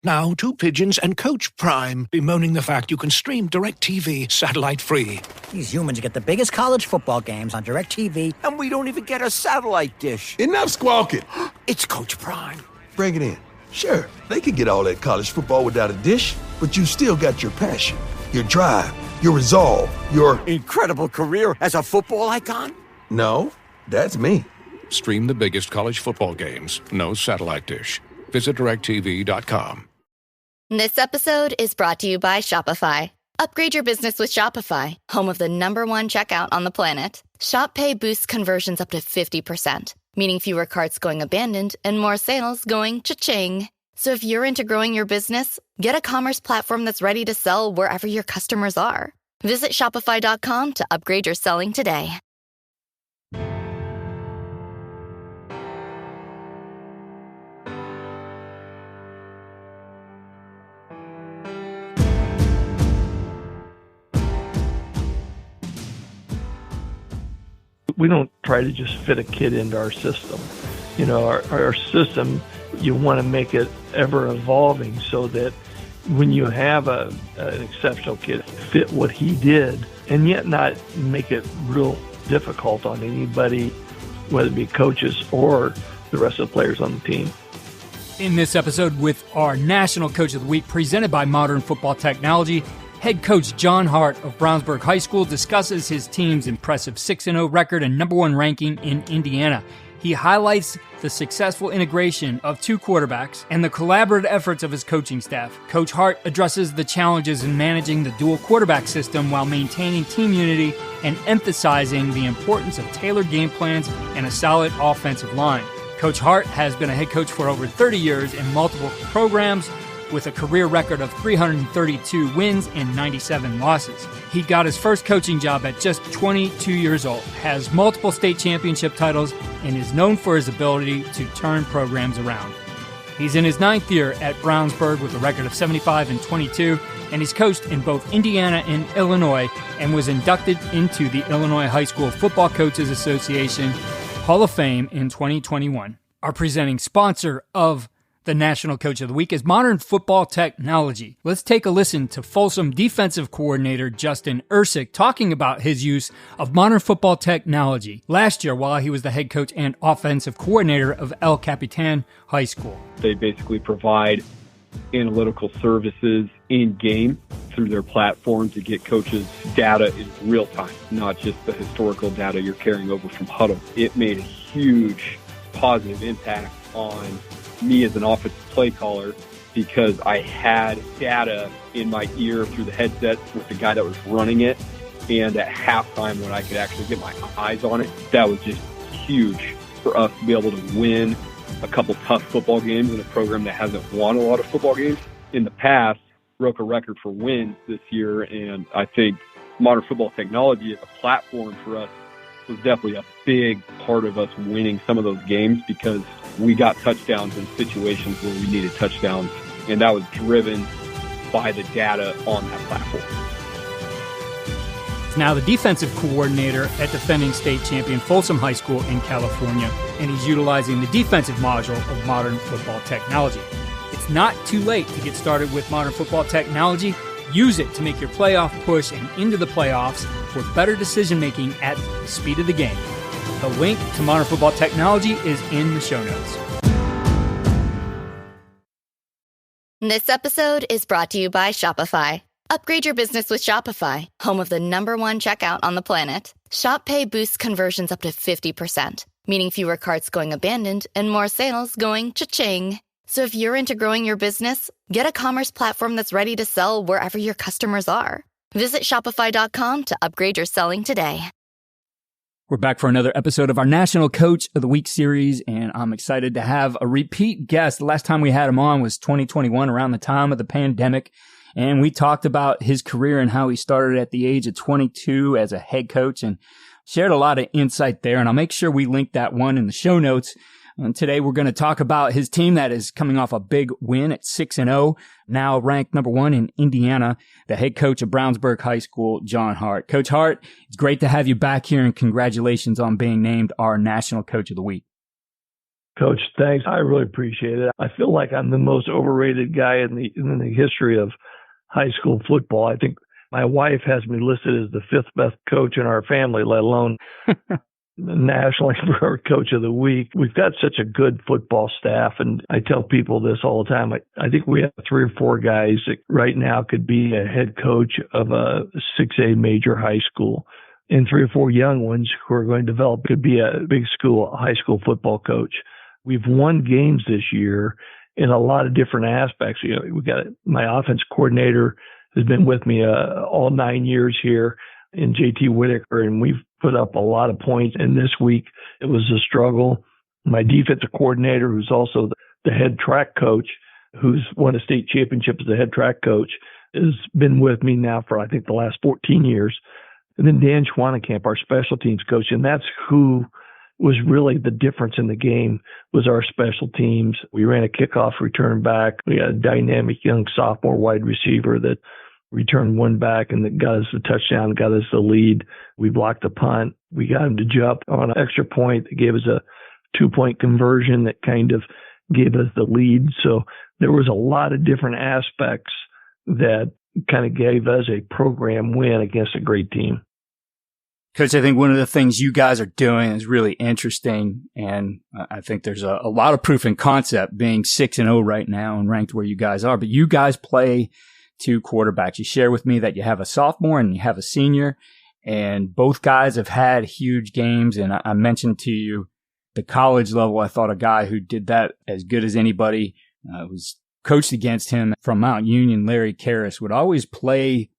Now, 2 pigeons and Coach Prime bemoaning the fact you can stream DirecTV satellite-free. These humans get the biggest college football games on DirecTV, and we don't even get a satellite dish. Enough squawking. It's Coach Prime. Bring it in. Sure, they could get all that college football without a dish, but you still got your passion, your drive, your resolve, your incredible career as a football icon? No, that's me. Stream the biggest college football games. No satellite dish. Visit DirecTV.com. This episode is brought to you by Shopify. Upgrade your business with Shopify, home of the #1 checkout on the planet. Shop Pay boosts conversions up to 50%, meaning fewer carts going abandoned and more sales going cha-ching. So if you're into growing your business, get a commerce platform that's ready to sell wherever your customers are. Visit Shopify.com to upgrade your selling today. We don't try to just fit a kid into our system. You know, our system, you want to make it ever evolving so that when you have an exceptional kid, fit what he did and yet not make it real difficult on anybody, whether it be coaches or the rest of the players on the team. In this episode with our National Coach of the Week presented by Modern Football Technology, head coach John Hart of Brownsburg High School discusses his team's impressive 6-0 record and #1 ranking in Indiana. He highlights the successful integration of 2 quarterbacks and the collaborative efforts of his coaching staff. Coach Hart addresses the challenges in managing the dual quarterback system while maintaining team unity and emphasizing the importance of tailored game plans and a solid offensive line. Coach Hart has been a head coach for over 30 years in multiple programs, with a career record of 332 wins and 97 losses. He got his first coaching job at just 22 years old, has multiple state championship titles, and is known for his ability to turn programs around. He's in his 9th year at Brownsburg with a record of 75-22, and he's coached in both Indiana and Illinois and was inducted into the Illinois High School Football Coaches Association Hall of Fame in 2021. Our presenting sponsor of the National Coach of the Week is Modern Football Technology. Let's take a listen to Folsom defensive coordinator Justin Ersick talking about his use of Modern Football Technology last year while he was the head coach and offensive coordinator of El Capitan High School. They basically provide analytical services in-game through their platform to get coaches data in real time, not just the historical data you're carrying over from Huddle. It made a huge positive impact on me as an offensive play caller because I had data in my ear through the headset with the guy that was running it, and at halftime when I could actually get my eyes on it, that was just huge for us to be able to win a couple tough football games in a program that hasn't won a lot of football games in the past. Broke a record for wins this year, and I think Modern Football Technology as a platform for us was definitely a big part of us winning some of those games because we got touchdowns in situations where we needed touchdowns, and that was driven by the data on that platform. He's now the defensive coordinator at defending state champion Folsom High School in California, and he's utilizing the defensive module of Modern Football Technology. It's not too late to get started with Modern Football Technology. Use it to make your playoff push and into the playoffs for better decision-making at the speed of the game. The link to Modern Football Technology is in the show notes. This episode is brought to you by Shopify. Upgrade your business with Shopify, home of the #1 checkout on the planet. Shop Pay boosts conversions up to 50%, meaning fewer carts going abandoned and more sales going cha-ching. So if you're into growing your business, get a commerce platform that's ready to sell wherever your customers are. Visit Shopify.com to upgrade your selling today. We're back for another episode of our National Coach of the Week series, and I'm excited to have a repeat guest. The last time we had him on was 2021, around the time of the pandemic, and we talked about his career and how he started at the age of 22 as a head coach and shared a lot of insight there, and I'll make sure we link that one in the show notes. And today we're going to talk about his team that is coming off a big win at 6-0, now ranked #1 in Indiana, the head coach of Brownsburg High School, John Hart. Coach Hart, it's great to have you back here, and congratulations on being named our National Coach of the Week. Coach, thanks. I really appreciate it. I feel like I'm the most overrated guy in the history of high school football. I think my wife has me listed as the 5th best coach in our family, let alone nationally for Coach of the Week. We've got such a good football staff, and I tell people this all the time. I think we have 3 or 4 guys that right now could be a head coach of a 6A major high school, and 3 or 4 young ones who are going to develop could be a big school, high school football coach. We've won games this year in a lot of different aspects. You know, we got my offense coordinator has been with me all 9 years here in JT Whitaker, and we've put up a lot of points. And this week it was a struggle. My defensive coordinator, who's also the head track coach, who's won a state championship as the head track coach, has been with me now for, I think, the last 14 years. And then Dan Schwanenkamp, our special teams coach, and that's who was really the difference in the game, was our special teams. We ran a kickoff return back. We had a dynamic young sophomore wide receiver that returned one back and that got us the touchdown, got us the lead. We blocked the punt. We got him to jump on an extra point that gave us a 2-point conversion that kind of gave us the lead. So there was a lot of different aspects that kind of gave us a program win against a great team. Coach, I think one of the things you guys are doing is really interesting, and I think there's a lot of proof in concept being 6-0 right now and ranked where you guys are. But you guys play 2 quarterbacks. You share with me that you have a sophomore and you have a senior, and both guys have had huge games. And I mentioned to you the college level. I thought a guy who did that as good as anybody was coached against him from Mount Union, Larry Karras, would always play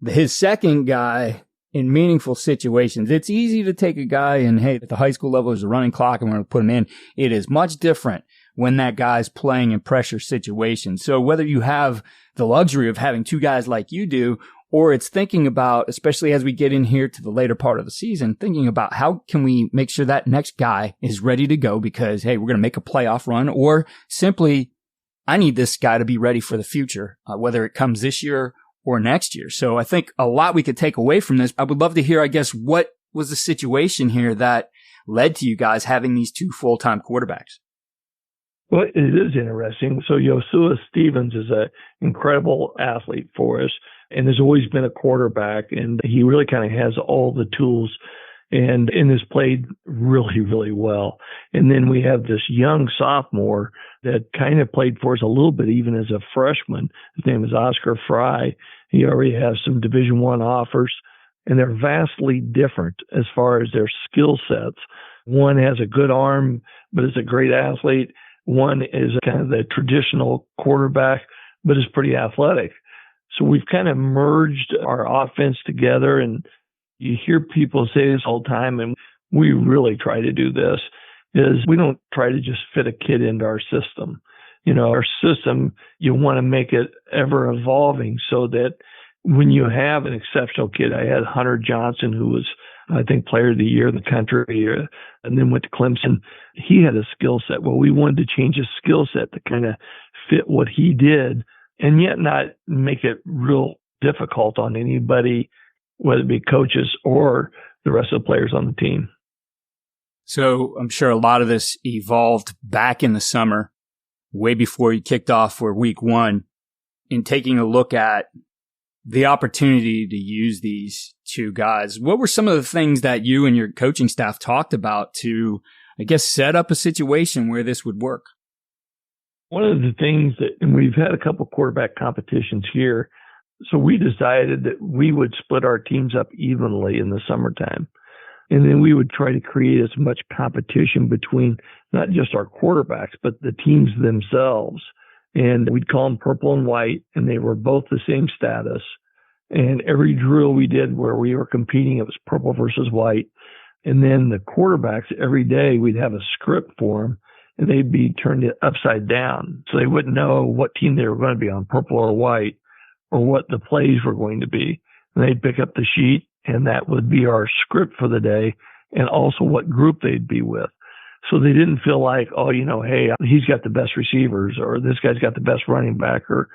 his second guy in meaningful situations. It's easy to take a guy and, hey, at the high school level, there's a running clock and we're going to put him in. It is much different when that guy's playing in pressure situations. So whether you have the luxury of having 2 guys like you do, or it's thinking about, especially as we get in here to the later part of the season, thinking about how can we make sure that next guy is ready to go because, hey, we're going to make a playoff run, or simply, I need this guy to be ready for the future, whether it comes this year or next year. So I think a lot we could take away from this. I would love to hear, I guess, what was the situation here that led to you guys having these 2 full-time quarterbacks? Well, it is interesting. So Iosua Stephens is an incredible athlete for us and has always been a quarterback, and he really kind of has all the tools and has played really, really well. And then we have this young sophomore that kind of played for us a little bit even as a freshman. His name is Oscar Fry. He already has some Division I offers, and they're vastly different as far as their skill sets. One has a good arm, but is a great athlete. One is kind of the traditional quarterback, but is pretty athletic. So we've kind of merged our offense together, and you hear people say this all the time, and we really try to do this, is we don't try to just fit a kid into our system. You know, our system, you want to make it ever evolving so that when you have an exceptional kid, I had Hunter Johnson, who was, I think, player of the year in the country, and then went to Clemson. He had a skill set. Well, we wanted to change his skill set to kind of fit what he did and yet not make it real difficult on anybody, whether it be coaches or the rest of the players on the team. So I'm sure a lot of this evolved back in the summer, way before you kicked off for week 1, in taking a look at the opportunity to use these 2 guys. What were some of the things that you and your coaching staff talked about to, I guess, set up a situation where this would work? One of the things that, and we've had a couple quarterback competitions here, so we decided that we would split our teams up evenly in the summertime. And then we would try to create as much competition between not just our quarterbacks, but the teams themselves. And we'd call them purple and white, and they were both the same status. And every drill we did where we were competing, it was purple versus white. And then the quarterbacks, every day we'd have a script for them, and they'd be turned upside down. So they wouldn't know what team they were going to be on, purple or white, or what the plays were going to be. And they'd pick up the sheet, and that would be our script for the day, and also what group they'd be with. So they didn't feel like, oh, you know, hey, he's got the best receivers, or this guy's got the best running back, or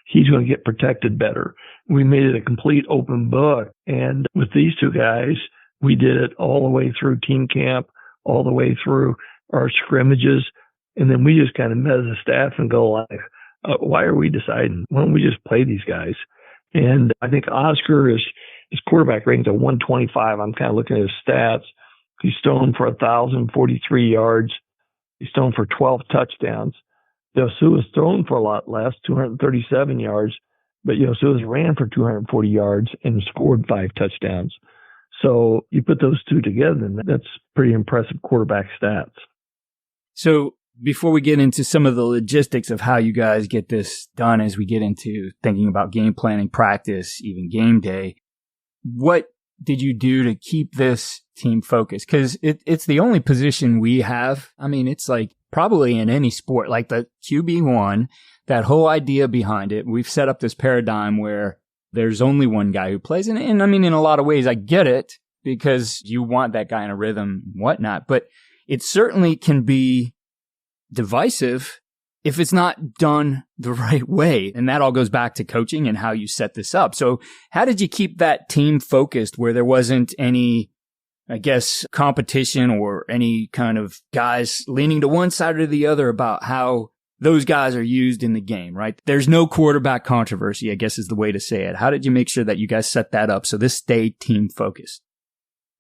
he's going to get protected better. We made it a complete open book. And with these 2 guys, we did it all the way through team camp, all the way through our scrimmages. And then we just kind of met as a staff and go like, why are we deciding? Why don't we just play these guys? And I think Oscar his quarterback rating's at 125. I'm kind of looking at his stats. He's thrown for 1,043 yards. He's thrown for 12 touchdowns. Iosua's thrown for a lot less, 237 yards, but Iosua's ran for 240 yards and scored 5 touchdowns. So you put those two together, and that's pretty impressive quarterback stats. So before we get into some of the logistics of how you guys get this done, as we get into thinking about game planning, practice, even game day, what did you do to keep this team focused? Because it's the only position we have. I mean, it's like probably in any sport, like the QB1, that whole idea behind it. We've set up this paradigm where there's only one guy who plays. And I mean, in a lot of ways, I get it because you want that guy in a rhythm and whatnot. But it certainly can be divisive if it's not done the right way. And that all goes back to coaching and how you set this up. So how did you keep that team focused where there wasn't any, I guess, competition or any kind of guys leaning to one side or the other about how those guys are used in the game, right? There's no quarterback controversy, I guess is the way to say it. How did you make sure that you guys set that up so this stayed team focused?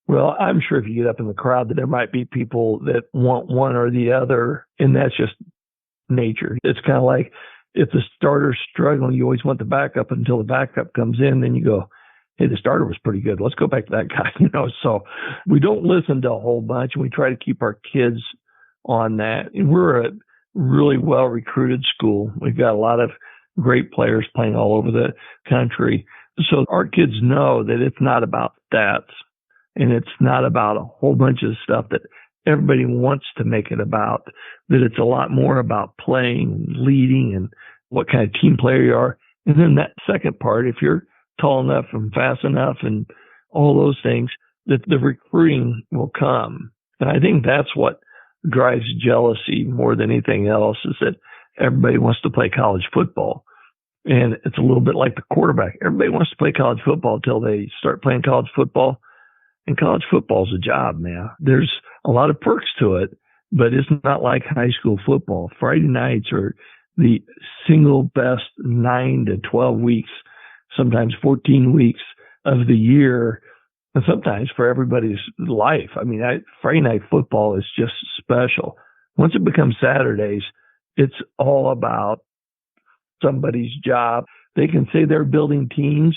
Well, I'm sure if you get up in the crowd that there might be people that want one or the other, and that's just nature. It's kind of like if the starter's struggling, you always want the backup until the backup comes in, then you go, hey, the starter was pretty good. Let's go back to that guy, So we don't listen to a whole bunch, and we try to keep our kids on that. And we're a really well-recruited school. We've got a lot of great players playing all over the country. So our kids know that it's not about stats, and it's not about a whole bunch of stuff that everybody wants to make it about, that it's a lot more about playing and leading and what kind of team player you are. And then that second part, if you're tall enough and fast enough and all those things, that the recruiting will come. And I think that's what drives jealousy more than anything else, is that everybody wants to play college football. And it's a little bit like the quarterback. Everybody wants to play college football until they start playing college football. And college football's a job, man. There's a lot of perks to it, but it's not like high school football. Friday nights are the single best 9 to 12 weeks, sometimes 14 weeks of the year, and sometimes for everybody's life. I mean, Friday night football is just special. Once it becomes Saturdays, it's all about somebody's job. They can say they're building teams,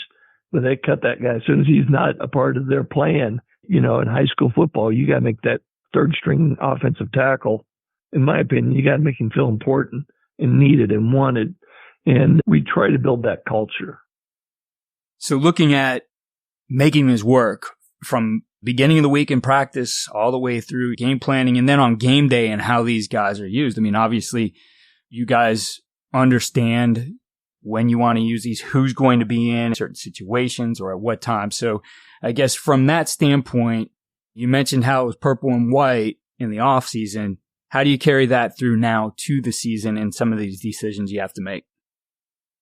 but they cut that guy as soon as he's not a part of their plan. In high school football, you got to make that third string offensive tackle. In my opinion, you got to make him feel important and needed and wanted. And we try to build that culture. So looking at making this work from beginning of the week in practice all the way through game planning and then on game day and how these guys are used. I mean, obviously you guys understand when you want to use these, who's going to be in certain situations or at what time. So I guess from that standpoint, you mentioned how it was purple and white in the off season. How do you carry that through now to the season and some of these decisions you have to make?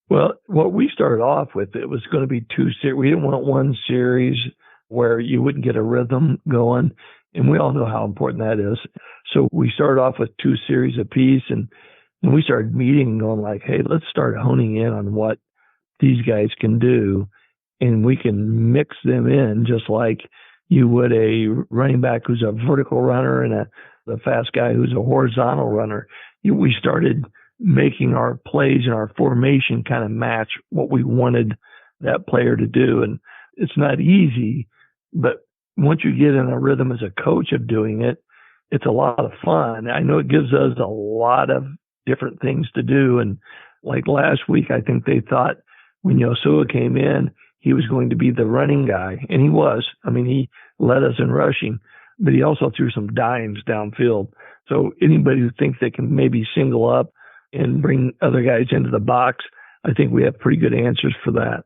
Well, what we started off with, it was going to be 2 series. We didn't want one series where you wouldn't get a rhythm going. And we all know how important that is. So we started off with 2 series apiece, and we started meeting and going like, hey, let's start honing in on what these guys can do. And we can mix them in just like you would a running back who's a vertical runner and the fast guy who's a horizontal runner. We started making our plays and our formation kind of match what we wanted that player to do. And it's not easy, but once you get in a rhythm as a coach of doing it, it's a lot of fun. I know it gives us a lot of different things to do. And like last week, I think they thought when Iosua came in, he was going to be the running guy. And he was. I mean, he led us in rushing, but he also threw some dimes downfield. So anybody who thinks they can maybe single up and bring other guys into the box, I think we have pretty good answers for that.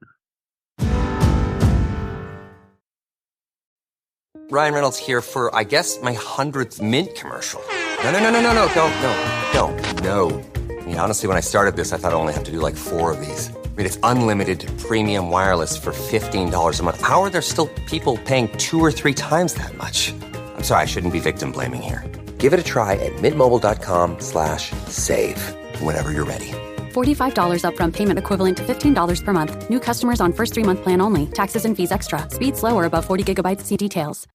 Ryan Reynolds here for, I guess, my 100th Mint commercial. No, don't. I mean, honestly, when I started this, I thought I only have to do like 4 of these. I mean, it's unlimited premium wireless for $15 a month. How are there still people paying 2 or 3 times that much? I'm sorry, I shouldn't be victim blaming here. Give it a try at mintmobile.com/save. Whenever you're ready. $45 upfront payment equivalent to $15 per month. New customers on first 3-month plan only. Taxes and fees extra. Speed slower above 40 gigabytes. See details.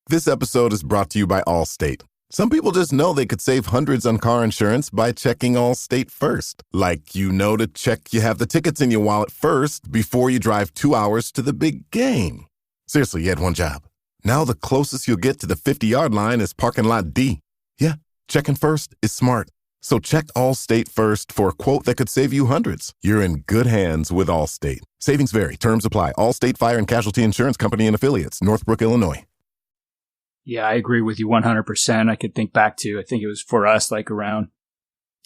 This episode is brought to you by Allstate. Some people just know they could save hundreds on car insurance by checking Allstate first. Like, to check you have the tickets in your wallet first before you drive 2 hours to the big game. Seriously, you had one job. Now the closest you'll get to the 50-yard line is parking lot D. Yeah, checking first is smart. So check Allstate first for a quote that could save you hundreds. You're in good hands with Allstate. Savings vary. Terms apply. Allstate Fire and Casualty Insurance Company and Affiliates. Northbrook, Illinois. Yeah, I agree with you 100%. I could think back to, I think it was for us like around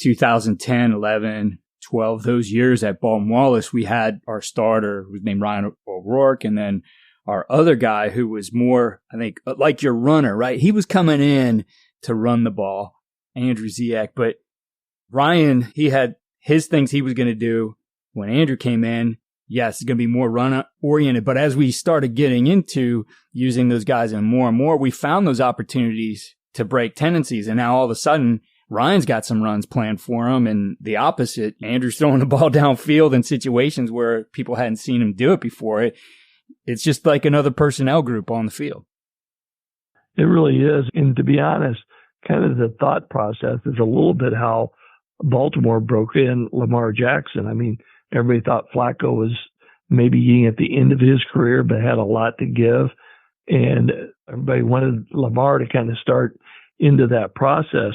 2010, 11, 12, those years at Bolton Wallace, we had our starter who was named Ryan O'Rourke, and then our other guy who was more, I think, like your runner, right? He was coming in to run the ball, Andrew Ziak, but Ryan, he had his things he was going to do. When Andrew came in, yes, it's going to be more run-oriented. But as we started getting into using those guys and more, we found those opportunities to break tendencies. And now all of a sudden, Ryan's got some runs planned for him. And the opposite, Andrew's throwing the ball downfield in situations where people hadn't seen him do it before. It's just like another personnel group on the field. It really is. And to be honest, kind of the thought process is a little bit how Baltimore broke in Lamar Jackson. I mean, everybody thought Flacco was maybe getting at the end of his career, but had a lot to give. And everybody wanted Lamar to kind of start into that process.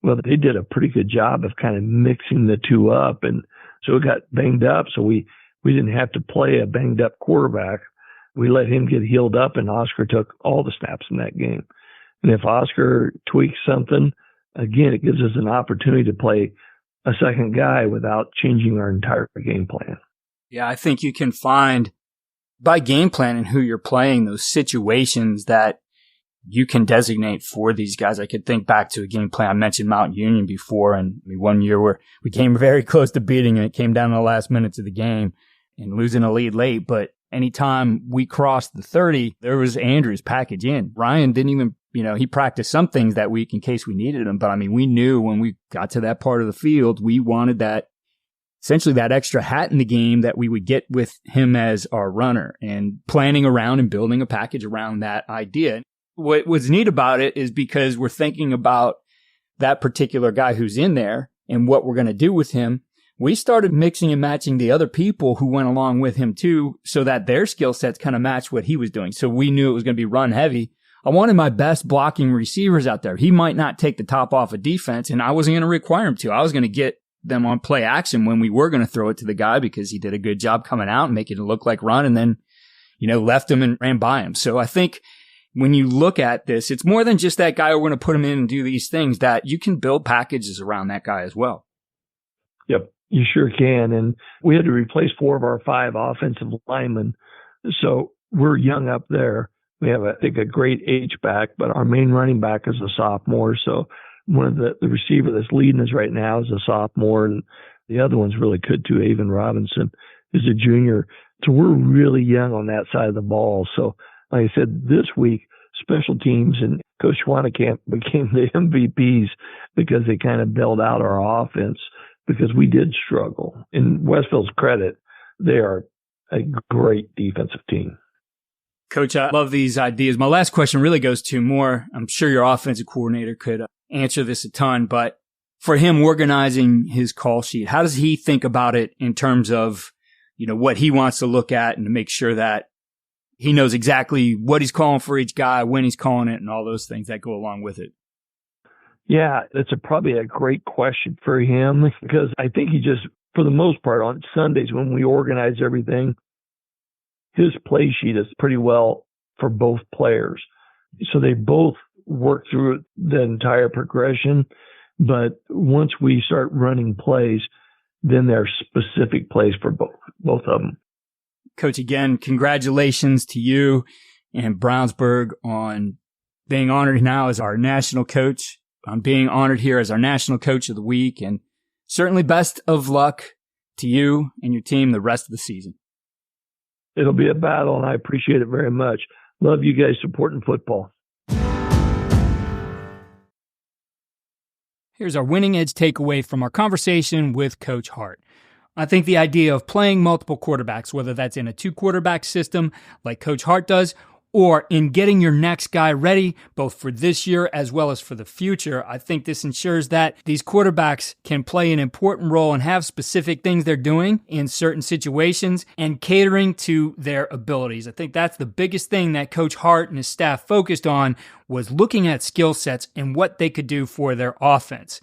Well, they did a pretty good job of kind of mixing the two up. And so it got banged up. So we didn't have to play a banged up quarterback. We let him get healed up, and Oscar took all the snaps in that game. And if Oscar tweaks something, again, it gives us an opportunity to play a second guy without changing our entire game plan. Yeah, I think you can find, by game planning who you're playing, those situations that you can designate for these guys. I could think back to a game plan. I mentioned Mount Union before, and one year where we came very close to beating it. It came down to the last minutes of the game and losing a lead late. But anytime we crossed the 30, there was Andrew's package in. Ryan didn't even, he practiced some things that week in case we needed him. But I mean, we knew when we got to that part of the field, we wanted that, essentially that extra hat in the game that we would get with him as our runner, and planning around and building a package around that idea. What was neat about it is because we're thinking about that particular guy who's in there and what we're going to do with him. We started mixing and matching the other people who went along with him too, so that their skill sets kind of matched what he was doing. So we knew it was going to be run heavy. I wanted my best blocking receivers out there. He might not take the top off of defense, and I wasn't going to require him to. I was going to get them on play action when we were going to throw it to the guy because he did a good job coming out and making it look like run, and then, left him and ran by him. So I think when you look at this, it's more than just that guy. We're going to put him in and do these things, that you can build packages around that guy as well. Yep, you sure can. And we had to replace 4 of our 5 offensive linemen. So we're young up there. We have, I think, a great H-back, but our main running back is a sophomore. So one of the receiver that's leading us right now is a sophomore, and the other one's really good too. Avon Robinson is a junior. So we're really young on that side of the ball. So like I said, this week, special teams and Coach Schwannekamp became the MVPs because they kind of bailed out our offense because we did struggle. In Westville's credit, they are a great defensive team. Coach, I love these ideas. My last question really goes to more, I'm sure your offensive coordinator could answer this a ton, but for him organizing his call sheet, how does he think about it in terms of, what he wants to look at and to make sure that he knows exactly what he's calling for each guy, when he's calling it, and all those things that go along with it? Yeah, that's probably a great question for him, because I think he just, for the most part, on Sundays when we organize everything, his play sheet is pretty well for both players. So they both work through the entire progression. But once we start running plays, then there are specific plays for both of them. Coach, again, congratulations to you and Brownsburg on being honored now as our national coach, on being honored here as our national coach of the week, and certainly best of luck to you and your team the rest of the season. It'll be a battle, and I appreciate it very much. Love you guys supporting football. Here's our winning edge takeaway from our conversation with Coach Hart. I think the idea of playing multiple quarterbacks, whether that's in a 2-quarterback system like Coach Hart does, or in getting your next guy ready, both for this year as well as for the future, I think this ensures that these quarterbacks can play an important role and have specific things they're doing in certain situations and catering to their abilities. I think that's the biggest thing that Coach Hart and his staff focused on, was looking at skill sets and what they could do for their offense.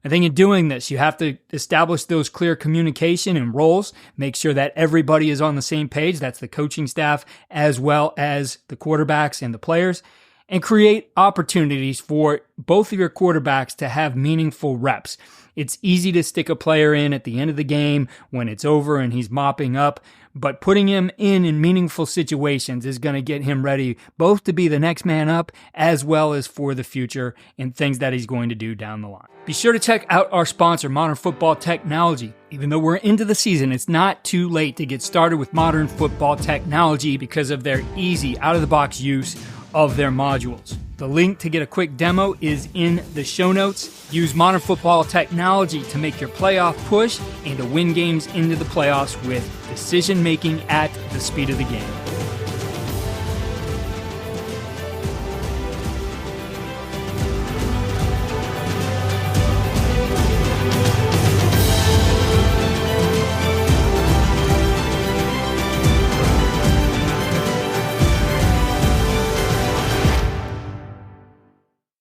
I think in doing this, you have to establish those clear communication and roles, make sure that everybody is on the same page. That's the coaching staff as well as the quarterbacks and the players, and create opportunities for both of your quarterbacks to have meaningful reps. It's easy to stick a player in at the end of the game when it's over and he's mopping up, but putting him in meaningful situations is going to get him ready both to be the next man up as well as for the future and things that he's going to do down the line. Be sure to check out our sponsor, Modern Football Technology. Even though we're into the season, it's not too late to get started with Modern Football Technology because of their easy, out-of-the-box use of their modules. The link to get a quick demo is in the show notes. Use Modern Football Technology to make your playoff push and to win games into the playoffs with decision-making at the speed of the game.